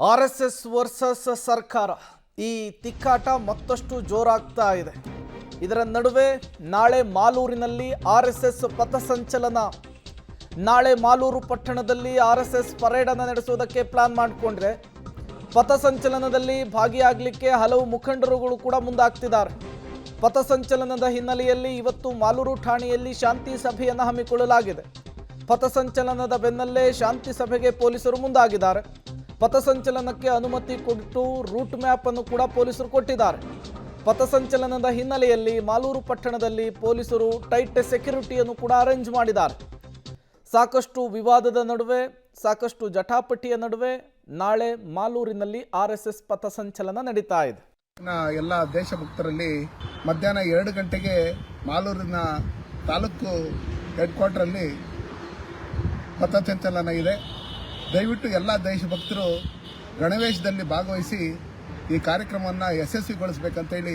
RSS versus ಸರ್ಕಾರ ಈ ತಿಕ್ಕಾಟ ಮತ್ತಷ್ಟು ಜೋರಾಗ್ತಾ ಇದೆ. ಇದರ ನಡುವೆ ನಾಳೆ ಮಾಲೂರಿನಲ್ಲಿ ಆರ್ಎಸ್ಎಸ್ ಪಥಸಂಚಲನ. ನಾಳೆ ಮಾಲೂರು ಪಟ್ಟಣದಲ್ಲಿ ಆರ್ಎಸ್ಎಸ್ ಪರೇಡ್ ಅನ್ನು ನಡೆಸುವುದಕ್ಕೆ ಪ್ಲಾನ್ ಮಾಡಿಕೊಂಡಿದೆ. ಪಥಸಂಚಲನದಲ್ಲಿ ಭಾಗಿಯಾಗಲಿಕ್ಕೆ ಹಲವು ಮುಖಂಡರುಗಳು ಕೂಡ ಮುಂದಾಗ್ತಿದ್ದಾರೆ. ಪಥಸಂಚಲನದ ಹಿನ್ನೆಲೆಯಲ್ಲಿ ಇವತ್ತು ಮಾಲೂರು ಠಾಣೆಯಲ್ಲಿ ಶಾಂತಿ ಸಭೆಯನ್ನು ಹಮ್ಮಿಕೊಳ್ಳಲಾಗಿದೆ. ಪಥಸಂಚಲನದ ಬೆನ್ನಲ್ಲೇ ಶಾಂತಿ ಸಭೆಗೆ ಪೊಲೀಸರು ಮುಂದಾಗಿದ್ದಾರೆ. ಪಥಸಂಚಲನಕ್ಕೆ ಅನುಮತಿ ಕೊಟ್ಟು ರೂಟ್ ಮ್ಯಾಪ್ ಅನ್ನು ಕೂಡ ಪೊಲೀಸರು ಕೊಟ್ಟಿದ್ದಾರೆ. ಪಥಸಂಚಲನದ ಹಿನ್ನೆಲೆಯಲ್ಲಿ ಮಾಲೂರು ಪಟ್ಟಣದಲ್ಲಿ ಪೊಲೀಸರು ಟೈಟ್ ಸೆಕ್ಯೂರಿಟಿಯನ್ನು ಕೂಡ ಅರೇಂಜ್ ಮಾಡಿದ್ದಾರೆ. ಸಾಕಷ್ಟು ವಿವಾದದ ನಡುವೆ, ಸಾಕಷ್ಟು ಜಟಾಪಟಿಯ ನಡುವೆ ನಾಳೆ ಮಾಲೂರಿನಲ್ಲಿ ಆರ್ಎಸ್ಎಸ್ ಪಥಸಂಚಲನ ನಡೀತಾ ಇದೆ. ಎಲ್ಲ ದೇಶಭಕ್ತರಲ್ಲಿ ಮಧ್ಯಾಹ್ನ 2 ಗಂಟೆಗೆ ಮಾಲೂರಿನ ತಾಲೂಕು ಹೆಡ್ ಕ್ವಾರ್ಟರಲ್ಲಿ ಪಥಸಂಚಲನ ಇದೆ. ದಯವಿಟ್ಟು ಎಲ್ಲ ದೇಶಭಕ್ತರು ಗಣವೇಶದಲ್ಲಿ ಭಾಗವಹಿಸಿ ಈ ಕಾರ್ಯಕ್ರಮವನ್ನು ಯಶಸ್ವಿಗೊಳಿಸಬೇಕಂತೇಳಿ